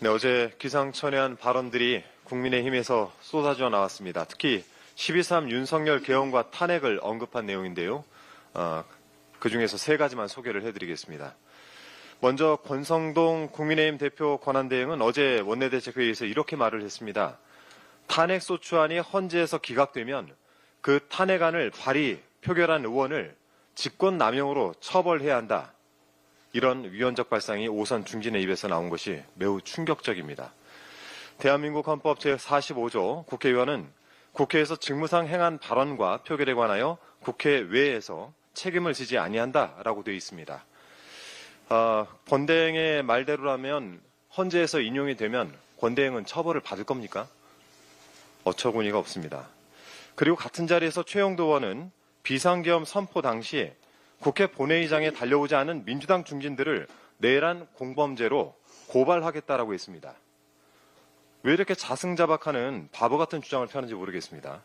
네, 어제 기상천외한 발언들이 국민의힘에서 쏟아져 나왔습니다. 특히 12.3 윤석열 개헌과 탄핵을 언급한 내용인데요. 그중에서 세 가지만 소개를 해드리겠습니다. 먼저 권성동 국민의힘 대표 권한대행은 어제 원내대책회의에서 이렇게 말을 했습니다. 탄핵소추안이 헌재에서 기각되면 그 탄핵안을 발의, 표결한 의원을 직권남용으로 처벌해야 한다. 이런 위헌적 발상이 오선 중진의 입에서 나온 것이 매우 충격적입니다. 대한민국 헌법 제45조 국회의원은 국회에서 직무상 행한 발언과 표결에 관하여 국회 외에서 책임을 지지 아니한다라고 되어 있습니다. 권대행의 말대로라면 헌재에서 인용이 되면 권대행은 처벌을 받을 겁니까? 어처구니가 없습니다. 그리고 같은 자리에서 최영도 의원은 비상계엄 선포 당시 국회 본회의장에 달려오지 않은 민주당 중진들을 내란 공범죄로 고발하겠다라고 했습니다. 왜 이렇게 자승자박하는 바보 같은 주장을 펴는지 모르겠습니다.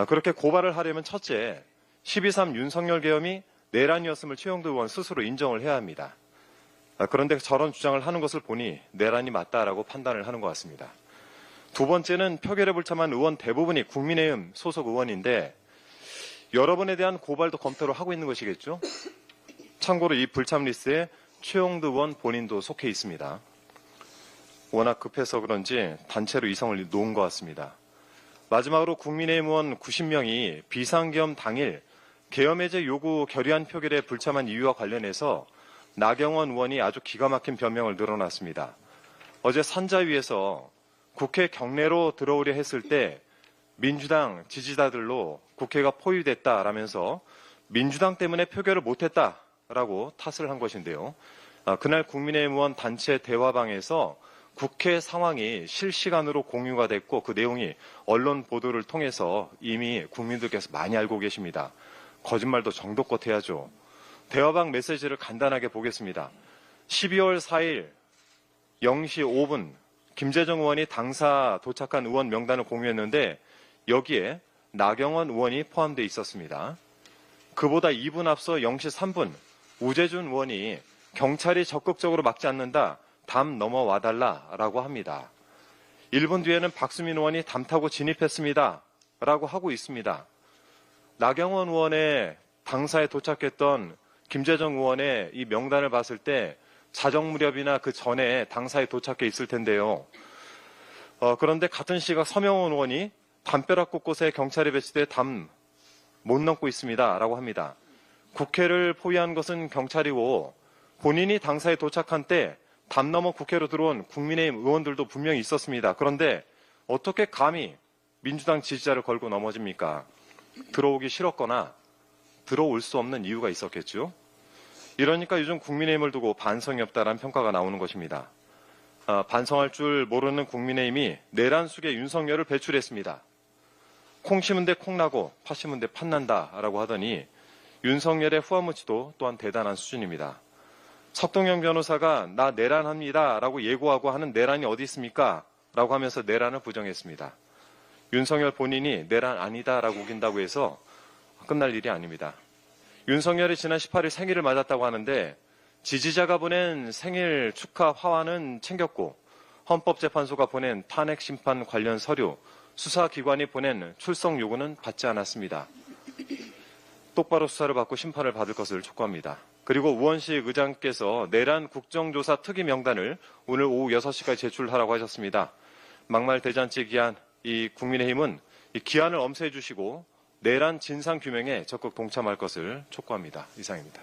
그렇게 고발을 하려면 첫째, 12.3 윤석열 계엄이 내란이었음을 최영도 의원 스스로 인정을 해야 합니다. 그런데 저런 주장을 하는 것을 보니 내란이 맞다라고 판단을 하는 것 같습니다. 두 번째는 표결에 불참한 의원 대부분이 국민의힘 소속 의원인데 여러분에 대한 고발도 검토를 하고 있는 것이겠죠? 참고로 이 불참 리스트에 최영도 의원 본인도 속해 있습니다. 워낙 급해서 그런지 단체로 이성을 놓은 것 같습니다. 마지막으로 국민의힘 의원 90명이 비상계엄 당일 계엄 해제 요구 결의안 표결에 불참한 이유와 관련해서 나경원 의원이 아주 기가 막힌 변명을 늘어놨습니다. 어제 산자위에서 국회 경내로 들어오려 했을 때 민주당 지지자들로 국회가 포위됐다라면서 민주당 때문에 표결을 못했다라고 탓을 한 것인데요. 그날 국민의힘 의원 단체 대화방에서 국회 상황이 실시간으로 공유가 됐고 그 내용이 언론 보도를 통해서 이미 국민들께서 많이 알고 계십니다. 거짓말도 정도껏 해야죠. 대화방 메시지를 간단하게 보겠습니다. 12월 4일 0시 5분 김재정 의원이 당사 도착한 의원 명단을 공유했는데 여기에 나경원 의원이 포함되어 있었습니다. 그보다 2분 앞서 0시 3분 우재준 의원이 경찰이 적극적으로 막지 않는다. 담 넘어와달라라고 합니다. 1분 뒤에는 박수민 의원이 담 타고 진입했습니다. 라고 하고 있습니다. 나경원 의원의 당사에 도착했던 김재정 의원의 이 명단을 봤을 때 자정 무렵이나 그 전에 당사에 도착해 있을 텐데요. 그런데 같은 시각 서명원 의원이 담벼락 곳곳에 경찰이 배치돼 담 못 넘고 있습니다. 라고 합니다. 국회를 포위한 것은 경찰이고 본인이 당사에 도착한 때 담 넘어 국회로 들어온 국민의힘 의원들도 분명히 있었습니다. 그런데 어떻게 감히 민주당 지지자를 걸고 넘어집니까? 들어오기 싫었거나 들어올 수 없는 이유가 있었겠죠. 이러니까 요즘 국민의힘을 두고 반성이 없다라는 평가가 나오는 것입니다. 반성할 줄 모르는 국민의힘이 내란 속에 윤석열을 배출했습니다. 콩 심은 데 콩 나고 팥 심은 데 팥 난다라고 하더니 윤석열의 후아무치도 또한 대단한 수준입니다. 석동영 변호사가 나 내란합니다라고 예고하고 하는 내란이 어디 있습니까? 라고 하면서 내란을 부정했습니다. 윤석열 본인이 내란 아니다라고 우긴다고 해서 끝날 일이 아닙니다. 윤석열이 지난 18일 생일을 맞았다고 하는데 지지자가 보낸 생일 축하 화환은 챙겼고 헌법재판소가 보낸 탄핵 심판 관련 서류, 수사기관이 보낸 출석 요구는 받지 않았습니다. 똑바로 수사를 받고 심판을 받을 것을 촉구합니다. 그리고 우원식 의장께서 내란 국정조사 특위 명단을 오늘 오후 6시까지 제출하라고 하셨습니다. 막말 대잔치 기한 이 국민의힘은 이 기한을 엄수해 주시고 내란 진상규명에 적극 동참할 것을 촉구합니다. 이상입니다.